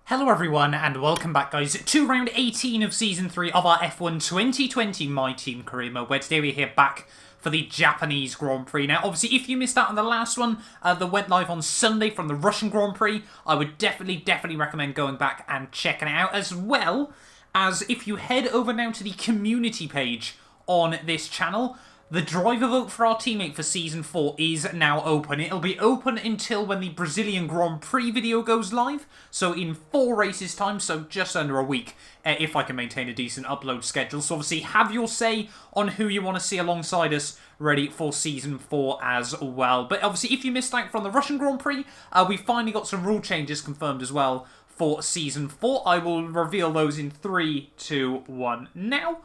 Hello everyone and welcome back guys to round 18 of season 3 of our F1 2020 My Team career mode, where today we're here back for the Japanese Grand Prix. Now obviously if you missed out on the last one that went live on Sunday from the Russian Grand Prix, I would definitely recommend going back and checking it out, as well as if you head over now to the community page on this channel. The driver vote for our teammate for Season 4 is now open. It'll be open until when the Brazilian Grand Prix video goes live, so in 4 races time, so just under a week, if I can maintain a decent upload schedule. So obviously have your say on who you want to see alongside us ready for Season 4 as well. But obviously if you missed out from the Russian Grand Prix, we finally got some rule changes confirmed as well for Season 4. I will reveal those in 3, 2, 1 now.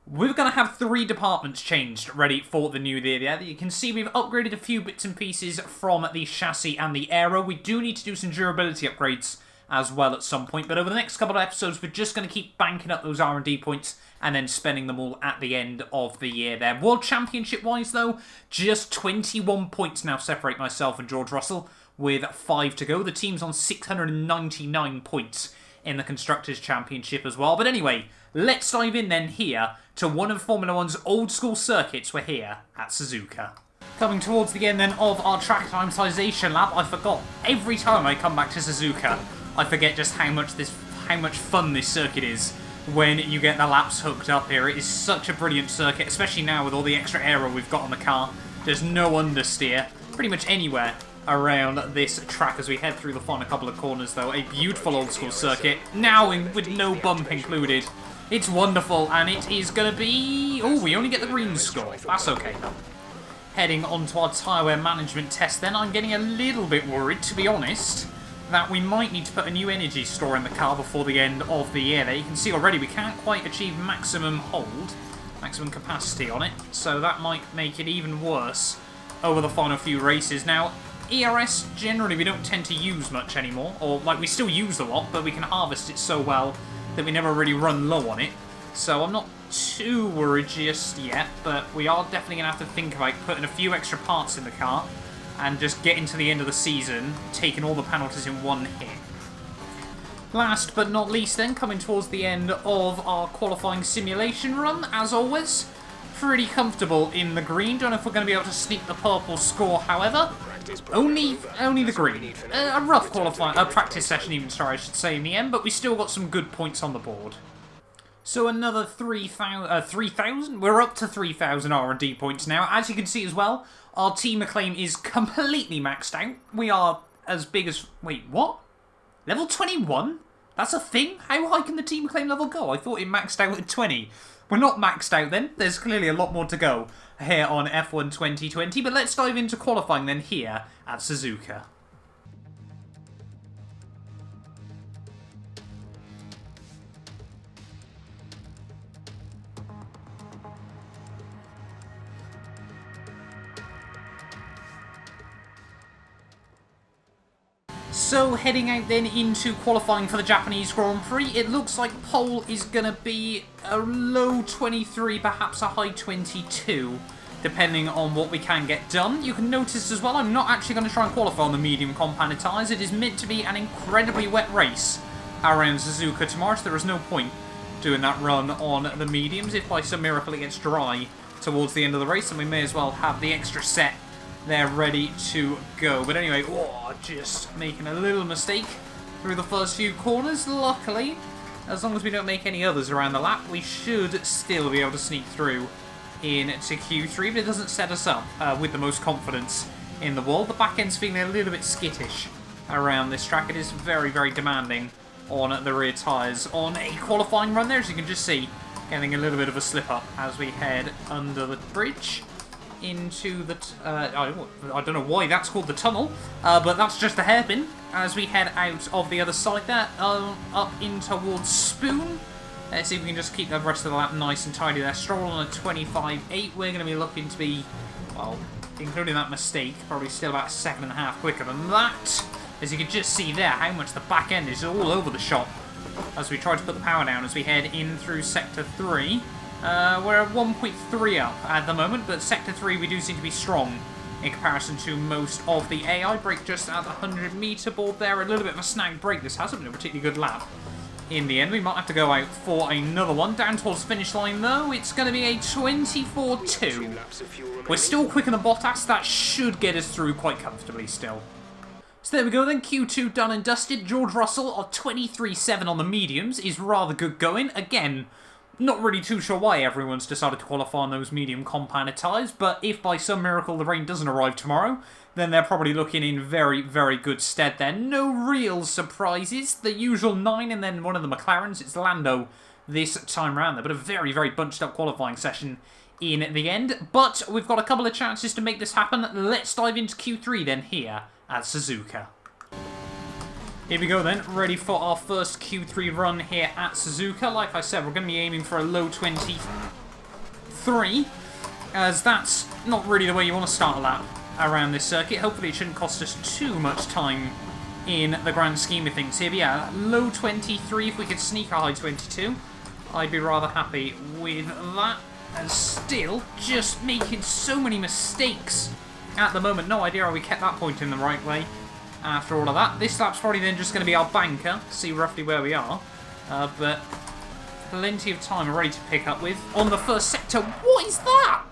We're going to have 3 departments changed ready for the new year. You can see we've upgraded a few bits and pieces from the chassis and the aero. We do need to do some durability upgrades as well at some point, but over the next couple of episodes we're just going to keep banking up those R&D points and then spending them all at the end of the year there. World Championship wise though, just 21 points now separate myself and George Russell with 5 to go. The team's on 699 points in the Constructors' Championship as well. But anyway, let's dive in then here to one of Formula One's old school circuits. We're here at Suzuka. Coming towards the end then of our track acclimatization lap, I forgot, every time I come back to Suzuka, I forget just how much fun this circuit is when you get the laps hooked up here. It is such a brilliant circuit, especially now with all the extra aero we've got on the car. There's no understeer pretty much anywhere around this track as we head through the final couple of corners though. A beautiful old school circuit, now with no bump included. It's wonderful, and it is going to be... Oh, we only get the green score. That's okay though. Heading on to our tyre wear management test then, I'm getting a little bit worried, to be honest, that we might need to put a new energy store in the car before the end of the year there. You can see already we can't quite achieve maximum hold, maximum capacity on it, so that might make it even worse over the final few races. Now, ERS, generally we don't tend to use much anymore, or like we still use a lot, but we can harvest it so well that we never really run low on it. So I'm not too worried just yet, but we are definitely going to have to think about putting a few extra parts in the car and just getting to the end of the season, taking all the penalties in one hit. Last but not least then, coming towards the end of our qualifying simulation run, as always, pretty comfortable in the green. Don't know if we're going to be able to sneak the purple score, however. Only the green. A rough practice session even, sorry, I should say, in the end, but we still got some good points on the board. So another 3,000? We're up to 3,000 R&D points now. As you can see as well, our team acclaim is completely maxed out. We are as big as... Wait, what? Level 21? That's a thing? How high can the team acclaim level go? I thought it maxed out at 20. We're not maxed out then. There's clearly a lot more to go here on F1 2020. But let's dive into qualifying then here at Suzuka. So heading out then into qualifying for the Japanese Grand Prix, it looks like pole is going to be a low 23, perhaps a high 22, depending on what we can get done. You can notice as well, I'm not actually going to try and qualify on the medium compounded tyres. It is meant to be an incredibly wet race around Suzuka tomorrow, so there is no point doing that run on the mediums. If by some miracle it gets dry towards the end of the race, then we may as well have the extra set they're ready to go. But anyway, just making a little mistake through the first few corners. Luckily, as long as we don't make any others around the lap, we should still be able to sneak through into Q3, but it doesn't set us up with the most confidence in the world. The back end's feeling a little bit skittish around this track. It is very demanding on the rear tyres. On a qualifying run there, as you can just see, getting a little bit of a slip up as we head under the bridge into the... I don't know why that's called the tunnel, but that's just a hairpin as we head out of the other side there, up in towards Spoon. Let's see if we can just keep the rest of the lap nice and tidy there. Stroll on a 25.8. We're going to be looking to be, well, including that mistake, probably still about a second and a half quicker than that. As you can just see there, how much the back end is all over the shop as we try to put the power down as we head in through Sector 3. We're at 1.3 up at the moment, but Sector 3 we do seem to be strong in comparison to most of the AI. Brake just at the 100-meter board there. A little bit of a snag brake. This hasn't been a particularly good lap. In the end, we might have to go out for another one. Down towards the finish line, though, it's going to be a 24-2. We're still quicker than Bottas. That should get us through quite comfortably still. So there we go then, Q2 done and dusted. George Russell of 23.7 on the mediums is rather good going. Again, not really too sure why everyone's decided to qualify on those medium compounded tyres, but if by some miracle the rain doesn't arrive tomorrow, then they're probably looking in very, very good stead there. No real surprises. The usual 9 and then one of the McLarens. It's Lando this time around there, but a very, very bunched up qualifying session in the end. But we've got a couple of chances to make this happen. Let's dive into Q3 then here at Suzuka. Here we go then, ready for our first Q3 run here at Suzuka. Like I said, we're going to be aiming for a low 23, as that's not really the way you want to start a lap around this circuit. Hopefully it shouldn't cost us too much time in the grand scheme of things here. But yeah, low 23, if we could sneak a high 22, I'd be rather happy with that. And still just making so many mistakes at the moment. No idea how we kept that point in the right way after all of that. This lap's probably then just going to be our banker, see roughly where we are. But plenty of time already to pick up with. On the first sector, what is that?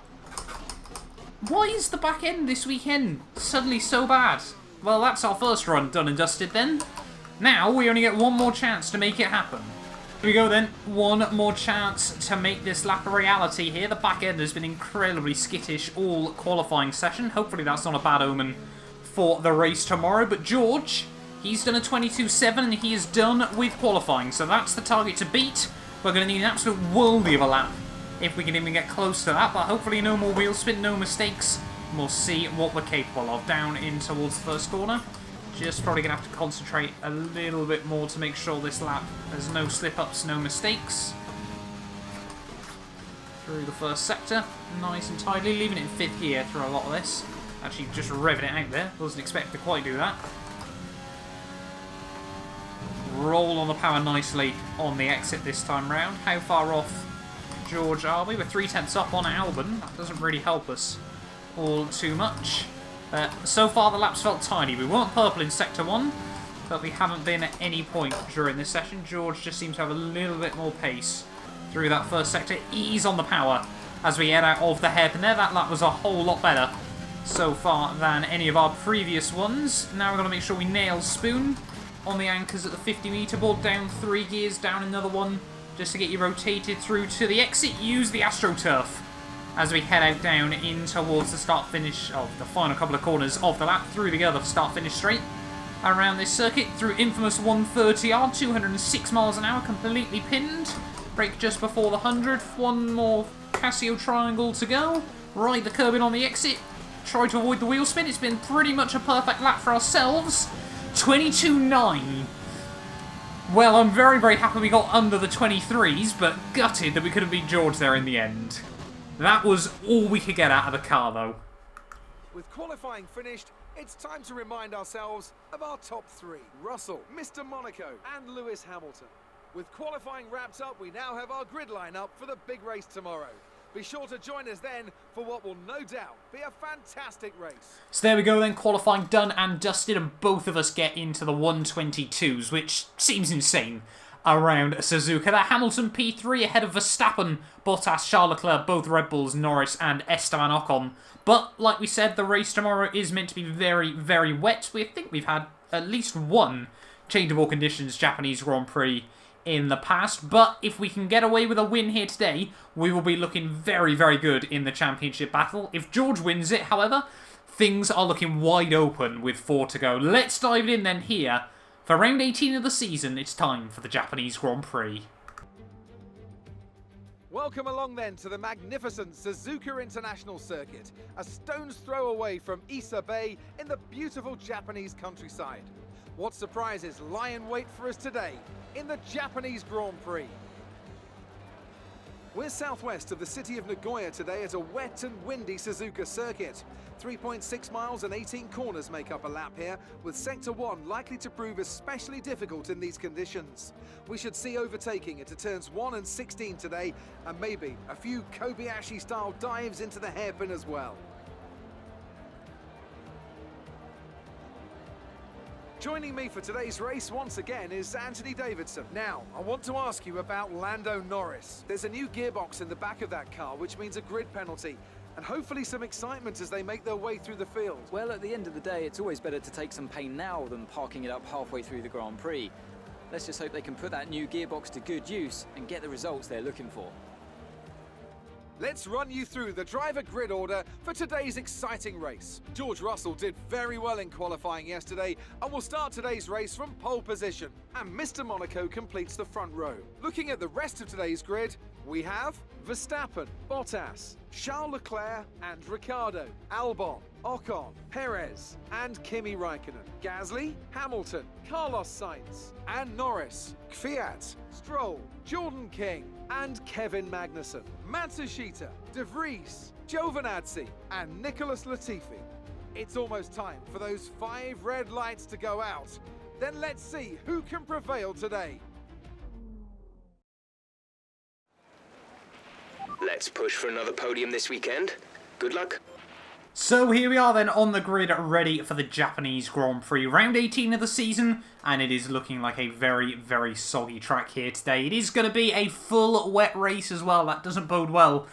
Why is the back end this weekend suddenly so bad? Well, that's our first run done and dusted then. Now we only get one more chance to make it happen. Here we go then, one more chance to make this lap a reality here. The back end has been incredibly skittish all qualifying session. Hopefully that's not a bad omen for the race tomorrow. But George, he's done a 22.7 and he is done with qualifying. So that's the target to beat. We're going to need an absolute worldie of a lap if we can even get close to that. But hopefully no more wheel spin, no mistakes. We'll see what we're capable of. Down in towards the first corner. Just probably going to have to concentrate a little bit more to make sure this lap there's no slip-ups, no mistakes. Through the first sector, nice and tidily, leaving it in 5th gear through a lot of this. Actually just revving it out there, wasn't expecting to quite do that. Roll on the power nicely on the exit this time round. How far off George are we? We're 3/10 up on Albon, that doesn't really help us all too much. So far the laps felt tiny. We weren't purple in Sector 1, but we haven't been at any point during this session. George just seems to have a little bit more pace through that first sector. Ease on the power as we head out of the hairpin there. That lap was a whole lot better so far than any of our previous ones. Now we're going to make sure we nail Spoon on the anchors at the 50-meter board. Down 3 gears, down another one, just to get you rotated through to the exit. Use the AstroTurf as we head out down in towards the start-finish of the final couple of corners of the lap, through the other start-finish straight around this circuit, through infamous 130R, 206 miles an hour, completely pinned. Brake just before the 100th, one more Casio triangle to go. Ride the curb in on the exit, try to avoid the wheel spin. It's been pretty much a perfect lap for ourselves. 22.9. Well, I'm very, very happy we got under the 23s, but gutted that we couldn't beat George there in the end. That was all we could get out of the car, though. With qualifying finished, it's time to remind ourselves of our top 3. Russell, Mr. Monaco, and Lewis Hamilton. With qualifying wrapped up, we now have our grid lineup for the big race tomorrow. Be sure to join us then for what will no doubt be a fantastic race. So there we go then, qualifying done and dusted, and both of us get into the 122s, which seems insane around Suzuka. That Hamilton P3 ahead of Verstappen, Bottas, Charles Leclerc, both Red Bulls, Norris and Esteban Ocon. But like we said, the race tomorrow is meant to be very, very wet. We think we've had at least one changeable conditions Japanese Grand Prix in the past, but if we can get away with a win here today, we will be looking very, very good in the championship battle. If George wins it, however, things are looking wide open with 4 to go. Let's dive in then here. For round 18 of the season, it's time for the Japanese Grand Prix. Welcome along then to the magnificent Suzuka International Circuit, a stone's throw away from Ise Bay in the beautiful Japanese countryside. What surprises lie in wait for us today in the Japanese Grand Prix? We're southwest of the city of Nagoya today at a wet and windy Suzuka circuit. 3.6 miles and 18 corners make up a lap here, with Sector 1 likely to prove especially difficult in these conditions. We should see overtaking into turns 1 and 16 today, and maybe a few Kobayashi-style dives into the hairpin as well. Joining me for today's race once again is Anthony Davidson. Now, I want to ask you about Lando Norris. There's a new gearbox in the back of that car, which means a grid penalty, and hopefully some excitement as they make their way through the field. Well, at the end of the day, it's always better to take some pain now than parking it up halfway through the Grand Prix. Let's just hope they can put that new gearbox to good use and get the results they're looking for. Let's run you through the driver grid order for today's exciting race. George Russell did very well in qualifying yesterday and will start today's race from pole position. And Mr. Monaco completes the front row. Looking at the rest of today's grid, we have Verstappen, Bottas, Charles Leclerc and Ricciardo, Albon, Ocon, Perez and Kimi Raikkonen, Gasly, Hamilton, Carlos Sainz and Norris, Kvyat, Stroll, Jordan King and Kevin Magnussen, Matsushita, De Vries, Giovinazzi and Nicholas Latifi. It's almost time for those 5 red lights to go out. Then let's see who can prevail today. Let's push for another podium this weekend. Good luck. So here we are then on the grid, ready for the Japanese Grand Prix, round 18 of the season, and it is looking like a very, very soggy track here today. It is going to be a full wet race as well. That doesn't bode well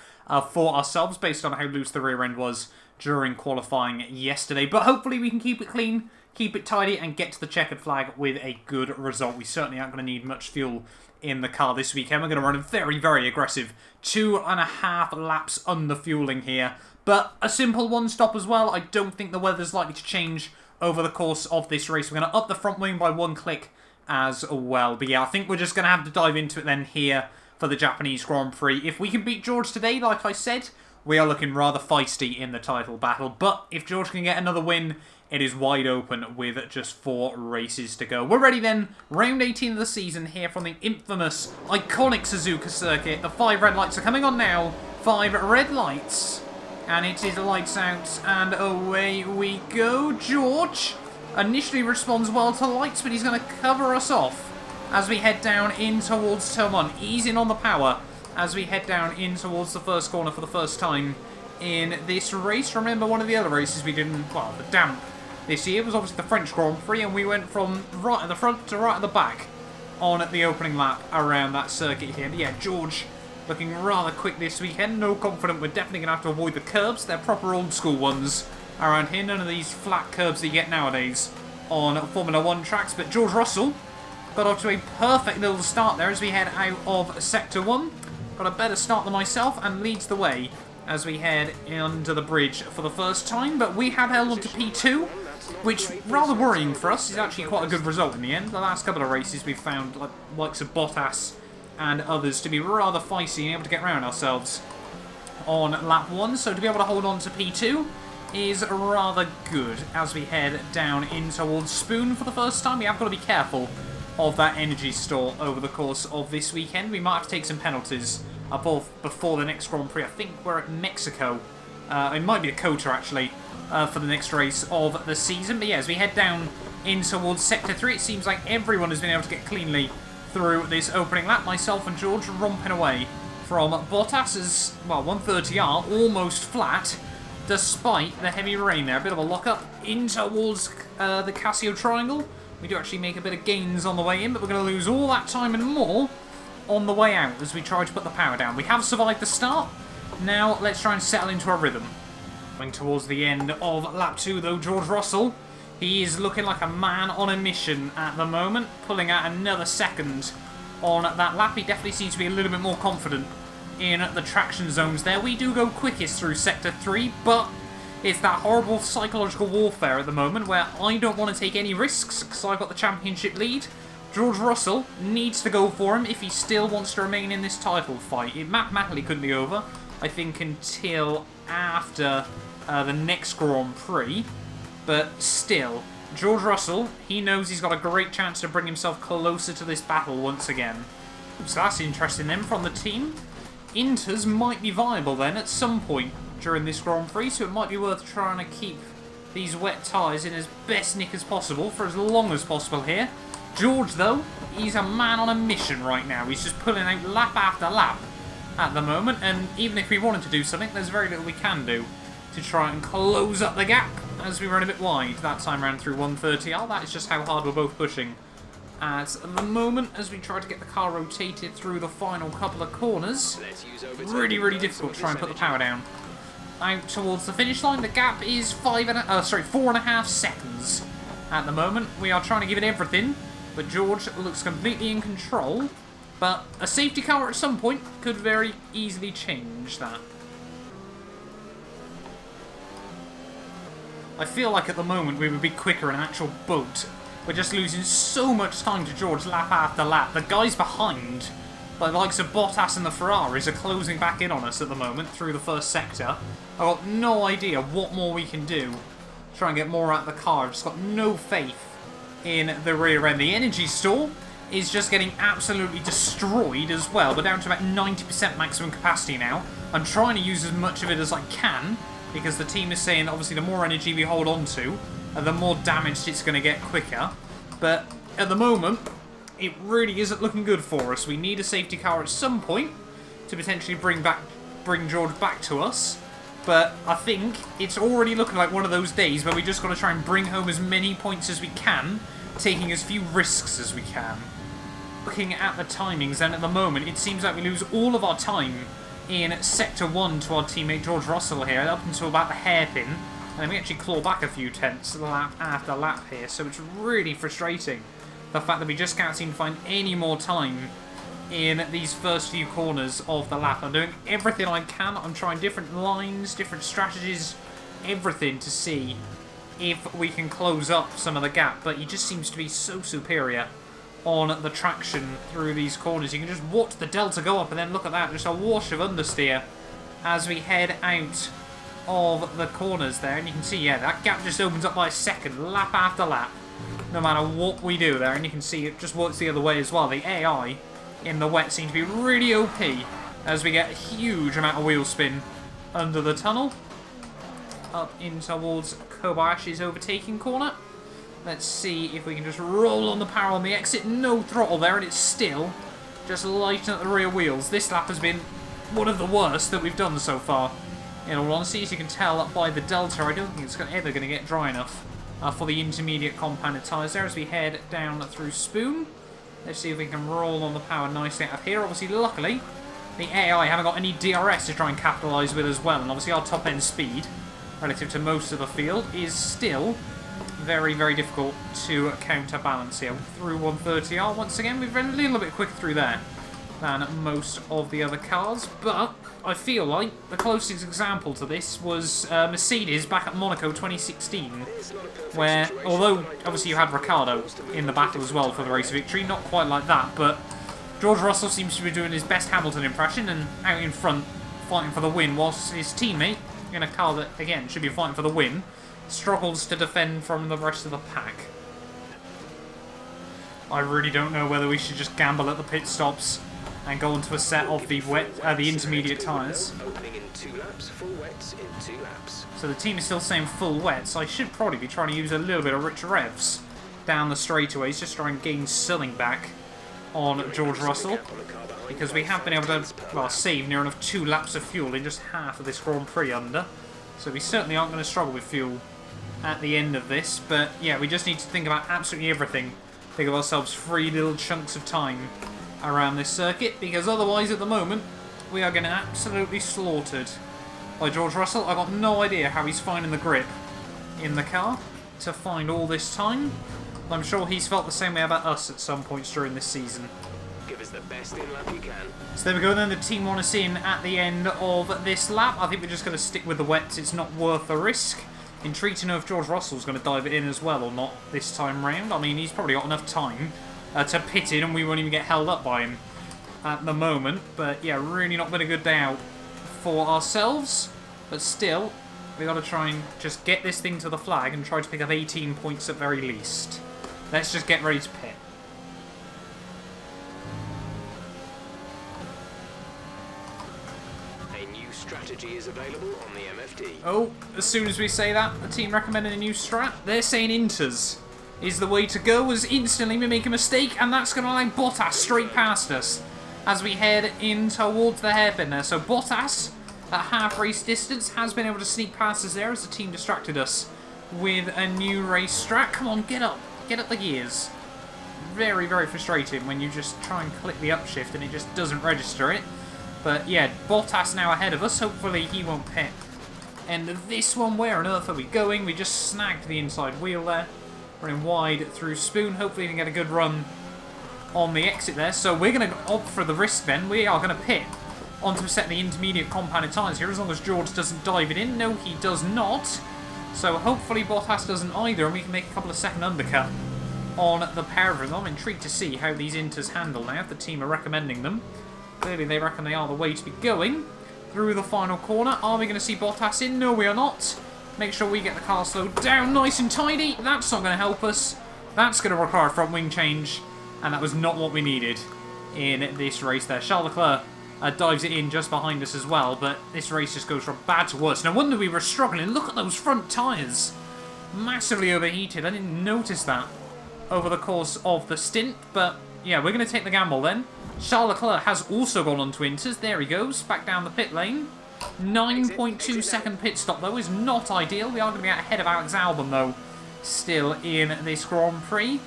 for ourselves based on how loose the rear end was during qualifying yesterday. But hopefully we can keep it clean, keep it tidy, and get to the checkered flag with a good result. We certainly aren't going to need much fuel in the car this weekend. We're going to run a very, very aggressive 2.5 laps under fueling here. But a simple one-stop as well. I don't think the weather's likely to change over the course of this race. We're going to up the front wing by 1 click as well. But yeah, I think we're just going to have to dive into it then here for the Japanese Grand Prix. If we can beat George today, like I said, we are looking rather feisty in the title battle. But if George can get another win, it is wide open with just 4 races to go. We're ready then. Round 18 of the season here from the infamous, iconic Suzuka circuit. The 5 red lights are coming on now. 5 red lights. And it is lights out, and away we go. George initially responds well to lights, but he's going to cover us off as we head down in towards turn 1. Easing on the power as we head down in towards the first corner for the first time in this race. Remember, one of the other races we did in, well, the damp this year was obviously the French Grand Prix, and we went from right at the front to right at the back on the opening lap around that circuit here. But yeah, George looking rather quick this weekend. No confident. We're definitely going to have to avoid the curbs. They're proper old school ones around here. None of these flat curbs that you get nowadays on Formula 1 tracks. But George Russell got off to a perfect little start there as we head out of Sector 1. Got a better start than myself and leads the way as we head under the bridge for the first time. But we have held on to P2, which, rather worrying for us, is actually quite a good result in the end. The last couple of races we've found likes of Bottas and others to be rather feisty and able to get around ourselves on lap 1. So to be able to hold on to P2 is rather good as we head down in towards Spoon for the first time. We have got to be careful of that energy store over the course of this weekend. We might have to take some penalties before the next Grand Prix. I think we're at Mexico. It might be a Dakota actually for the next race of the season. But yeah, as we head down in towards Sector 3, it seems like everyone has been able to get cleanly through this opening lap. Myself and George romping away from Bottas's, well, 130R, almost flat, despite the heavy rain there. A bit of a lock-up in towards the Casio Triangle. We do actually make a bit of gains on the way in, but we're going to lose all that time and more on the way out as we try to put the power down. We have survived the start. Now let's try and settle into our rhythm. Coming towards the end of lap 2, though, George Russell, he is looking like a man on a mission at the moment, pulling out another second on that lap. He definitely seems to be a little bit more confident in the traction zones there. We do go quickest through Sector 3, but it's that horrible psychological warfare at the moment where I don't want to take any risks because I've got the championship lead. George Russell needs to go for him if he still wants to remain in this title fight. It mathematically couldn't be over, I think, until after the next Grand Prix. But still, George Russell, he knows he's got a great chance to bring himself closer to this battle once again. So that's interesting then from the team. Inters might be viable then at some point during this Grand Prix, so it might be worth trying to keep these wet tyres in as best nick as possible for as long as possible here. George, though, he's a man on a mission right now. He's just pulling out lap after lap at the moment, and even if we wanted to do something, there's very little we can do to try and close up the gap as we run a bit wide that time round through 130R. That is just how hard we're both pushing at the moment as we try to get the car rotated through the final couple of corners. Really difficult to try and put the power down. Out towards the finish line, the gap is 4.5 seconds at the moment. We are trying to give it everything, but George looks completely in control. But a safety car at some point could very easily change that. I feel like at the moment we would be quicker in an actual boat. We're just losing so much time to George lap after lap. The guys behind, like the likes of Bottas and the Ferraris, are closing back in on us at the moment through the first sector. I've got no idea what more we can do to try and get more out of the car. I've just got no faith in the rear end. The energy store is just getting absolutely destroyed as well. We're down to about 90% maximum capacity now. I'm trying to use as much of it as I can, because the team is saying obviously the more energy we hold on to, the more damaged it's going to get quicker. But at the moment, it really isn't looking good for us. We need a safety car at some point to potentially bring George back to us. But I think it's already looking like one of those days where we just got to try and bring home as many points as we can, taking as few risks as we can. Looking at the timings, then at the moment, it seems like we lose all of our time in Sector 1 to our teammate George Russell here, up until about the hairpin, and then we actually claw back a few tenths lap after lap here, so it's really frustrating, the fact that we just can't seem to find any more time in these first few corners of the lap. I'm doing everything I can. I'm trying different lines, different strategies, everything to see if we can close up some of the gap, but he just seems to be so superior on the traction through these corners. You can just watch the delta go up, and then look at that, just a wash of understeer as we head out of the corners there, and you can see, yeah, that gap just opens up by a second, lap after lap, no matter what we do there, and you can see it just works the other way as well. The AI in the wet seems to be really OP as we get a huge amount of wheel spin under the tunnel, up in towards Kobayashi's overtaking corner. Let's see if we can just roll on the power on the exit. No throttle there, and it's still just lighting up the rear wheels. This lap has been one of the worst that we've done so far. In all honesty, as you can tell by the delta, I don't think it's ever going to get dry enough for the intermediate compounded tyres there as we head down through Spoon. Let's see if we can roll on the power nicely out of here. Obviously, luckily, the AI haven't got any DRS to try and capitalise with as well, and obviously our top-end speed, relative to most of the field, is still very difficult to counterbalance here. Through 130R, once again, we've been a little bit quicker through there than most of the other cars, but I feel like the closest example to this was Mercedes back at Monaco 2016, where, although obviously you had Ricciardo in the battle as well for the race victory, not quite like that, but George Russell seems to be doing his best Hamilton impression and out in front fighting for the win, whilst his teammate, in a car that, again, should be fighting for the win, struggles to defend from the rest of the pack. I really don't know whether we should just gamble at the pit stops and go onto a set of the intermediate tyres. So the team is still saying full wet, so I should probably be trying to use a little bit of rich revs down the straightaways, just try and gain something back on George Russell, because we have been able to, well, save near enough 2 laps of fuel in just half of this Grand Prix under. So we certainly aren't going to struggle with fuel at the end of this, but yeah, we just need to think about absolutely everything. Think of ourselves 3 little chunks of time around this circuit, because otherwise at the moment we are getting absolutely slaughtered by George Russell. I've got no idea how he's finding the grip in the car to find all this time. I'm sure he's felt the same way about us at some points during this season. Give us the best in lap you can. So there we go then, the team want us in at the end of this lap. I think we're just going to stick with the wets, it's not worth the risk. Intrigued to know if George Russell's going to dive it in as well or not this time round. I mean, he's probably got enough time to pit in and we won't even get held up by him at the moment. But yeah, really not been a good day out for ourselves. But still, we've got to try and just get this thing to the flag and try to pick up 18 points at very least. Let's just get ready to pit. Strategy is available on the MFD. Oh, as soon as we say that, the team recommended a new strat. They're saying Inters is the way to go, as instantly we make a mistake, and that's going to allow Bottas straight past us as we head in towards the hairpin there. So Bottas at half race distance, has been able to sneak past us there as the team distracted us with a new race strat. Come on, get up the gears. Very, very frustrating when you just try and click the upshift and it just doesn't register it. But yeah, Bottas now ahead of us. Hopefully he won't pit. And this one, where on earth are we going? We just snagged the inside wheel there. Running wide through Spoon. Hopefully we can get a good run on the exit there. So we're going to opt for the risk then. We are going to pit onto a set of the intermediate compounded tyres here, as long as George doesn't dive it in. No, he does not. So hopefully Bottas doesn't either, and we can make a couple of second undercut on the pair of them. I'm intrigued to see how these Inters handle now, if the team are recommending them. Clearly they reckon they are the way to be going. Through the final corner, are we going to see Bottas in? No, we are not. Make sure we get the car slowed down nice and tidy. That's not going to help us. That's going to require a front wing change, and that was not what we needed in this race there. Charles Leclerc dives it in just behind us as well, but this race just goes from bad to worse. No wonder we were struggling. Look at those front tyres. Massively overheated. I didn't notice that over the course of the stint, but yeah, we're going to take the gamble then. Charles Leclerc has also gone on to Inters. There he goes, back down the pit lane. 9.2 second pit stop, though, is not ideal. We are going to be out ahead of Alex Albon, though, still in this Grand Prix.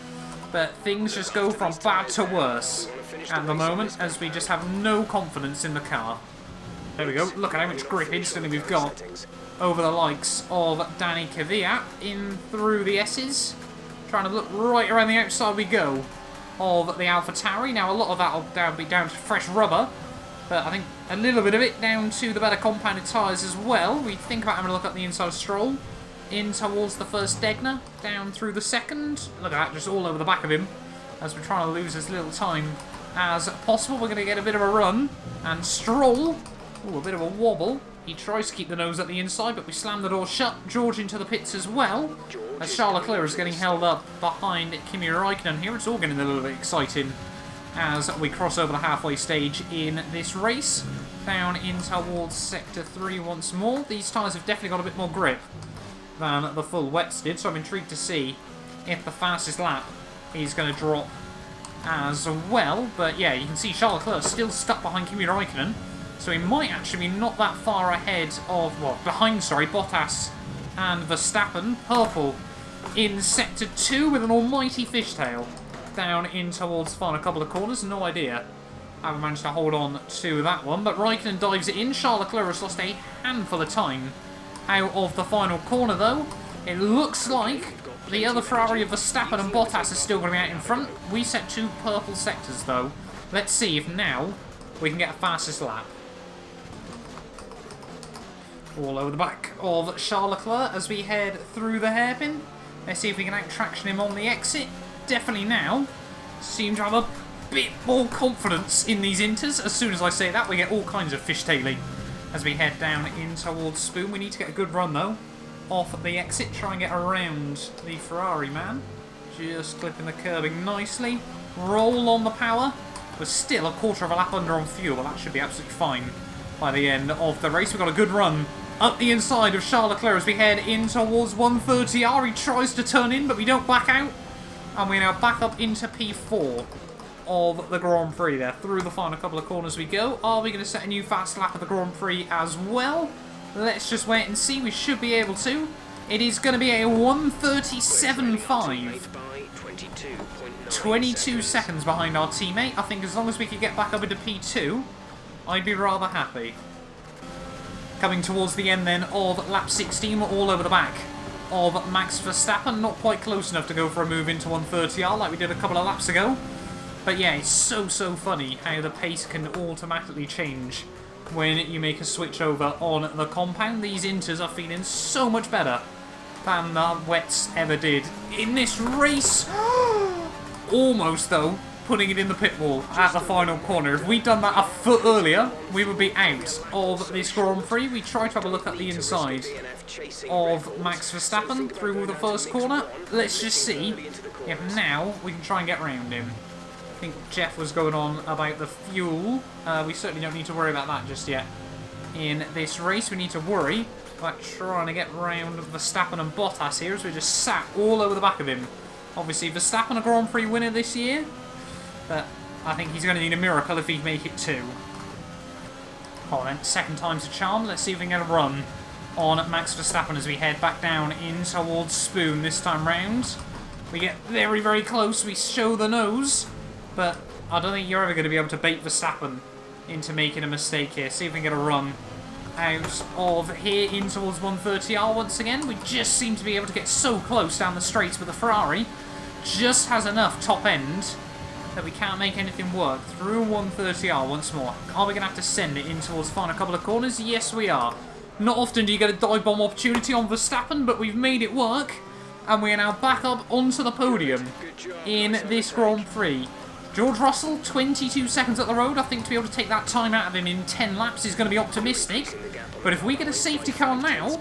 But things just go from bad to worse at the moment, as we just have no confidence in the car. There we go. Look at how much grip instantly we've got over the likes of Danny Kvyat in through the S's. Trying to look right around the outside we go of the AlphaTauri. Now, a lot of that will be down to fresh rubber, but I think a little bit of it down to the better compounded tyres as well. We think about having a look at the inside of Stroll. In towards the first Degner, down through the second. Look at that, just all over the back of him, as we're trying to lose as little time as possible. We're going to get a bit of a run, and Stroll, ooh, a bit of a wobble. He tries to keep the nose at the inside, but we slam the door shut. George into the pits as well, as Charles Leclerc is getting held up behind Kimi Räikkönen here. It's all getting a little bit exciting as we cross over the halfway stage in this race. Down in towards Sector 3 once more. These tyres have definitely got a bit more grip than the full wets did, so I'm intrigued to see if the fastest lap is going to drop as well. But yeah, you can see Charles Leclerc still stuck behind Kimi Räikkönen, so he might actually be not that far ahead of, well, behind, sorry, Bottas and Verstappen. Purple in Sector 2 with an almighty fishtail down in towards the final couple of corners. No idea how we managed to hold on to that one, but Räikkönen dives it in. Charles Leclerc has lost a handful of time out of the final corner, though. It looks like the other Ferrari of Verstappen and Bottas is still going to be out in front. We set 2 purple sectors, though. Let's see if now we can get a fastest lap. All over the back of Charles Leclerc as we head through the hairpin. Let's see if we can out-traction him on the exit. Definitely now seem to have a bit more confidence in these Inters. As soon as I say that, we get all kinds of fishtailing as we head down in towards Spoon. We need to get a good run, though, off the exit. Try and get around the Ferrari man. Just clipping the curbing nicely. Roll on the power. We're still a quarter of a lap under on fuel, but that should be absolutely fine by the end of the race. We've got a good run up the inside of Charles Leclerc as we head in towards 130R. He tries to turn in, but we don't back out. And we're now back up into P4 of the Grand Prix there. Through the final couple of corners we go. Are we going to set a new fast lap of the Grand Prix as well? Let's just wait and see. We should be able to. It is going to be a 1:37.5. 22 seconds behind our teammate. I think as long as we could get back up into P2, I'd be rather happy. Coming towards the end then of lap 16, we're all over the back of Max Verstappen. Not quite close enough to go for a move into 130R like we did a couple of laps ago. But yeah, it's so funny how the pace can automatically change when you make a switch over on the compound. These Inters are feeling so much better than the wets ever did in this race. Almost, though, putting it in the pit wall at the final corner. If we'd done that a foot earlier, we would be out of this Grand Prix. We tried to have a look at the inside of Max Verstappen through the first corner. Let's just see if now we can try and get around him. I think Jeff was going on about the fuel. We certainly don't need to worry about that just yet. In this race, we need to worry about trying to get around Verstappen and Bottas here, as we just sat all over the back of him. Obviously, Verstappen a Grand Prix winner this year, but I think he's going to need a miracle if he make it too. Oh, then second time's a charm. Let's see if we can get a run on Max Verstappen as we head back down in towards Spoon this time round. We get very, very close. We show the nose. But I don't think you're ever going to be able to bait Verstappen into making a mistake here. See if we can get a run out of here in towards 130R once again. We just seem to be able to get so close down the straights, but the Ferrari just has enough top end that we can't make anything work through 130R once more. Are we going to have to send it in towards the final couple of corners? Yes, we are. Not often do you get a dive bomb opportunity on Verstappen, but we've made it work. And we are now back up onto the podium in this Grand Prix. George Russell, 22 seconds at the road. I think to be able to take that time out of him in 10 laps is going to be optimistic. But if we get a safety car now,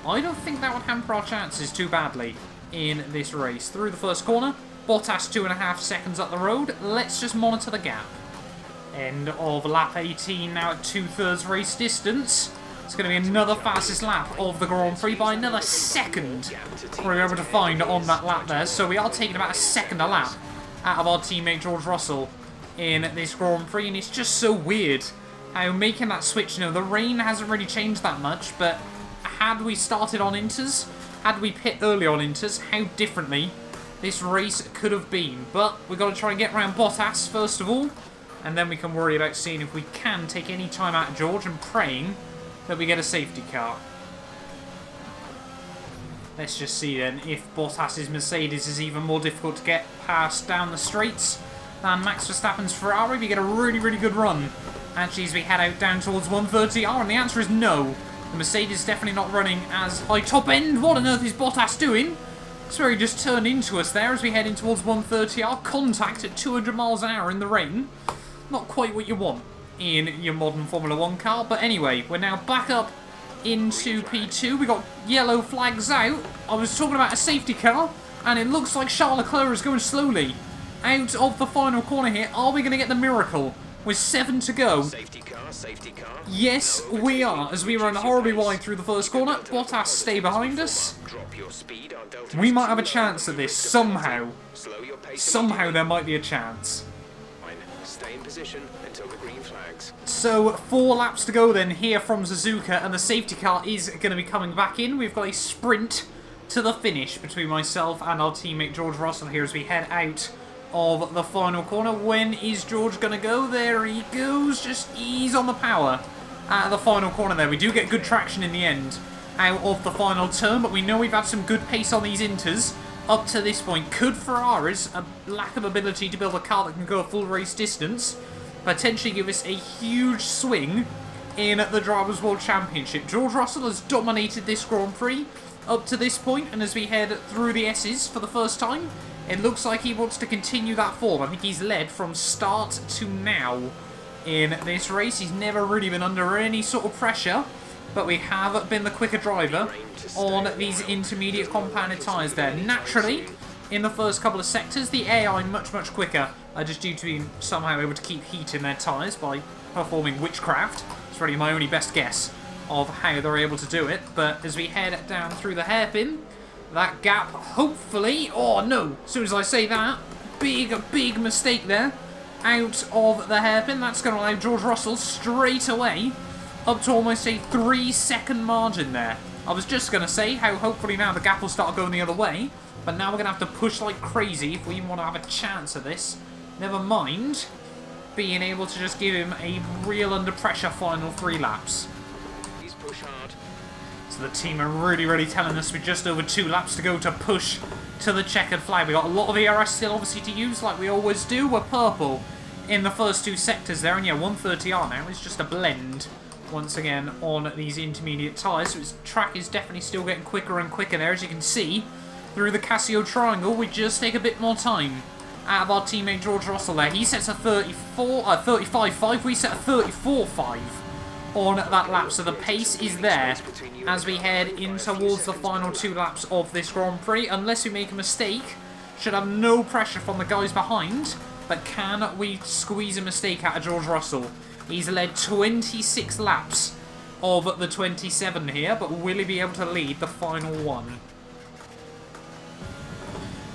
I don't think that would hamper our chances too badly in this race. Through the first corner, Bottas 2.5 seconds up the road. Let's just monitor the gap. End of lap 18 now at 2/3 race distance. It's going to be another fastest lap of the Grand Prix by another second we're able to find on that lap there. So we are taking about a second a lap out of our teammate George Russell in this Grand Prix. And it's just so weird how making that switch, the rain hasn't really changed that much. But had we started on inters, had we pit early on inters, how differently this race could have been. But we've got to try and get around Bottas first of all. And then we can worry about seeing if we can take any time out of George and praying that we get a safety car. Let's just see then if Bottas's Mercedes is even more difficult to get past down the straights than Max Verstappen's Ferrari. We get a really, really good run actually as we head out down towards 130R, and the answer is no. The Mercedes is definitely not running as high top end. What on earth is Bottas doing? It's where he just turned into us there as we head in towards 130R. Contact at 200 miles an hour in the rain. Not quite what you want in your modern Formula 1 car. But anyway, we're now back up into P2. We got yellow flags out. I was talking about a safety car, and it looks like Charles Leclerc is going slowly out of the final corner here. Are we going to get the miracle with 7 to go? Safety car, safety car. Yes, we are, as we run horribly wide through the first corner. Bottas stay behind us. Drop your speed. Our delta We is might have a too chance low. at this somehow. Slow your pace Somehow there might be a chance. Fine. Stay in position until the green flags. So 4 laps to go then here from Suzuka, and the safety car is going to be coming back in. We've got a sprint to the finish between myself and our teammate George Russell here as we head out of the final corner. When is George going to go? There he goes. Just ease on the power at the final corner there. We do get good traction in the end out of the final turn, but we know we've had some good pace on these inters up to this point. Could Ferrari's lack of ability to build a car that can go a full race distance potentially give us a huge swing in the Drivers' World Championship? George Russell has dominated this Grand Prix up to this point, and as we head through the S's for the first time, it looks like he wants to continue that form. I think he's led from start to now in this race. He's never really been under any sort of pressure, but we have been the quicker driver on these intermediate compounded tyres there. Naturally, in the first couple of sectors, the AI much quicker, just due to being somehow able to keep heat in their tyres by performing witchcraft. It's really my only best guess of how they're able to do it. But as we head down through the hairpin, that gap hopefully... Oh no, as soon as I say that, big mistake there out of the hairpin. That's going to allow George Russell straight away up to almost a 3-second margin there. I was just going to say how hopefully now the gap will start going the other way, but now we're going to have to push like crazy if we even want to have a chance at this. Never mind being able to just give him a real under pressure final 3 laps. Please push hard. So the team are really telling us with just over 2 laps to go to push to the checkered flag. We got a lot of ERS still obviously to use like we always do. We're purple in the first 2 sectors there, and yeah, 130R now is just a blend once again on these intermediate tyres. So his track is definitely still getting quicker and quicker there, as you can see through the Casio triangle. We just take a bit more time out of our teammate George Russell there. He sets a 35.5, we set a 34.5 on that lap, so the pace is there as we head in towards the final 2 laps of this Grand Prix. Unless we make a mistake, should have no pressure from the guys behind, but can we squeeze a mistake out of George Russell? He's led 26 laps of the 27 here, but will he be able to lead the final 1?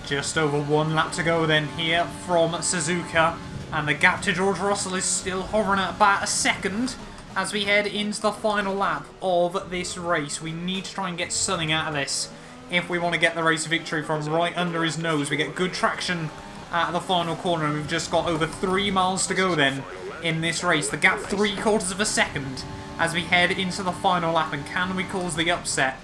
Just over 1 lap to go then here from Suzuka, and the gap to George Russell is still hovering at about a second as we head into the final lap of this race. We need to try and get something out of this if we want to get the race victory from right under his nose. We get good traction at the final corner, and we've just got over 3 miles to go then in this race. The gap 3/4 of a second as we head into the final lap, and can we cause the upset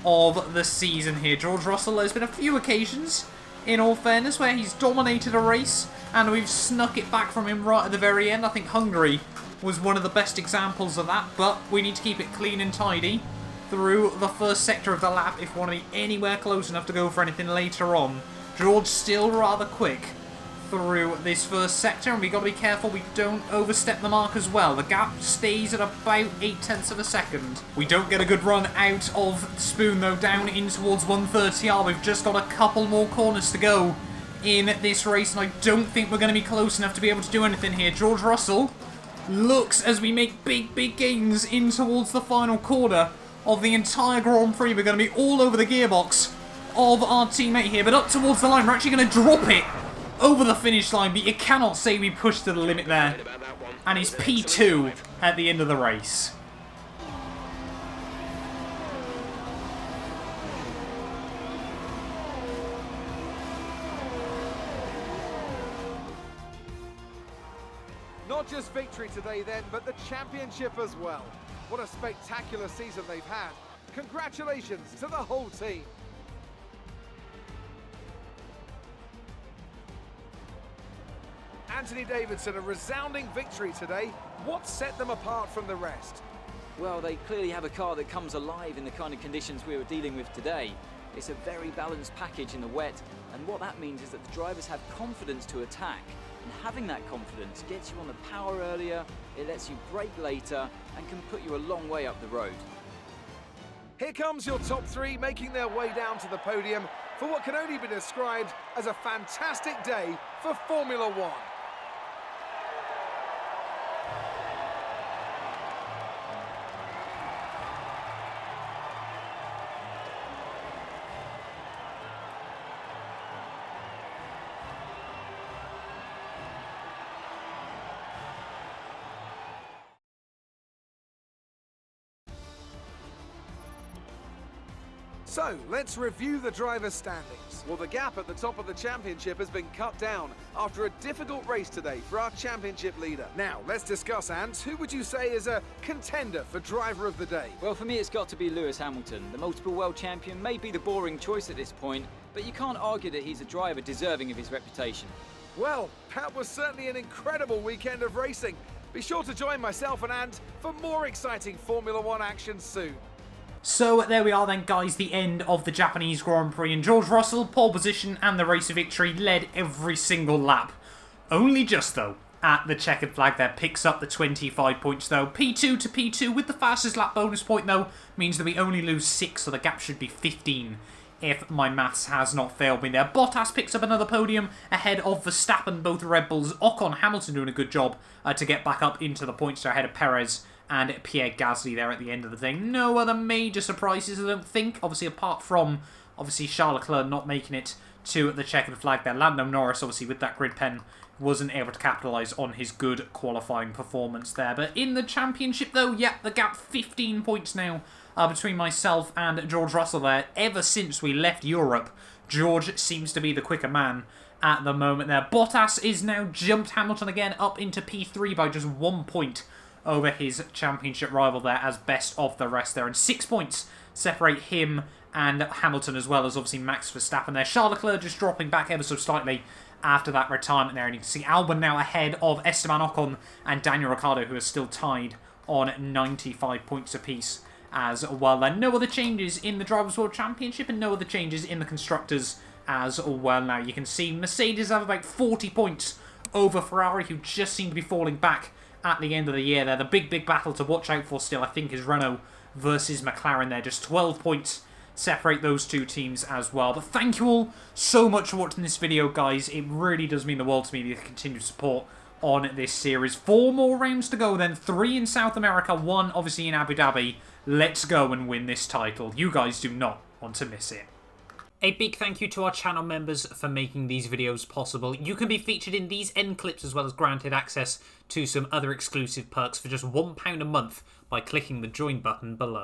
of the season here? George Russell, there's been a few occasions, in all fairness, where he's dominated a race and we've snuck it back from him right at the very end. I think Hungary was one of the best examples of that, but we need to keep it clean and tidy through the first sector of the lap if we want to be anywhere close enough to go for anything later on. George still rather quick through this first sector, and we've got to be careful we don't overstep the mark as well. The gap stays at about 0.8 of a second. We don't get a good run out of Spoon though, down in towards 130R. We've just got a couple more corners to go in this race, and I don't think we're going to be close enough to be able to do anything here. George Russell looks as we make big gains in towards the final quarter of the entire Grand Prix. We're going to be all over the gearbox of our teammate here, but up towards the line. We're actually going to drop it over the finish line, but you cannot say we pushed to the limit there. And he's P2 at the end of the race. Not just victory today then, but the championship as well. What a spectacular season they've had. Congratulations to the whole team. Anthony Davidson, a resounding victory today. What set them apart from the rest? Well, they clearly have a car that comes alive in the kind of conditions we were dealing with today. It's a very balanced package in the wet, and what that means is that the drivers have confidence to attack. And having that confidence gets you on the power earlier, it lets you brake later, and can put you a long way up the road. Here comes your top three making their way down to the podium for what can only be described as a fantastic day for Formula One. So, let's review the drivers' standings. Well, the gap at the top of the championship has been cut down after a difficult race today for our championship leader. Now, let's discuss, Ant. Who would you say is a contender for driver of the day? Well, for me, it's got to be Lewis Hamilton. The multiple world champion may be the boring choice at this point, but you can't argue that he's a driver deserving of his reputation. Well, that was certainly an incredible weekend of racing. Be sure to join myself and Ant for more exciting Formula One action soon. So there we are then, guys, the end of the Japanese Grand Prix, and George Russell, pole position and the race of victory, led every single lap. Only just, though, at the checkered flag there, picks up the 25 points, though. P2 to P2 with the fastest lap bonus point, though, means that we only lose 6, so the gap should be 15 if my maths has not failed me there. Bottas picks up another podium ahead of Verstappen, both Red Bulls. Ocon, Hamilton doing a good job to get back up into the points there ahead of Perez and Pierre Gasly there at the end of the day. No other major surprises, I don't think. Obviously, apart from, Charles Leclerc not making it to the checkered flag there. Lando Norris, obviously, with that grid pen, wasn't able to capitalise on his good qualifying performance there. But in the championship, though, the gap 15 points now between myself and George Russell there. Ever since we left Europe, George seems to be the quicker man at the moment there. Bottas is now jumped Hamilton again up into P3 by just 1 point over his championship rival there as best of the rest there. And 6 points separate him and Hamilton, as well as obviously Max Verstappen there. Charles Leclerc just dropping back ever so slightly after that retirement there. And you can see Albon now ahead of Esteban Ocon and Daniel Ricciardo, who are still tied on 95 points apiece as well. Then no other changes in the Drivers' World Championship and no other changes in the Constructors as well. Now you can see Mercedes have about 40 points over Ferrari, who just seem to be falling back at the end of the year there. The big battle to watch out for still, I think, is Renault versus McLaren there. Just 12 points separate those two teams as well. But thank you all so much for watching this video, guys. It really does mean the world to me, the continued support on this series. 4 more rounds to go then. 3 in South America, 1 obviously in Abu Dhabi. Let's go and win this title. You guys do not want to miss it. A big thank you to our channel members for making these videos possible. You can be featured in these end clips as well as granted access to some other exclusive perks for just £1 a month by clicking the join button below.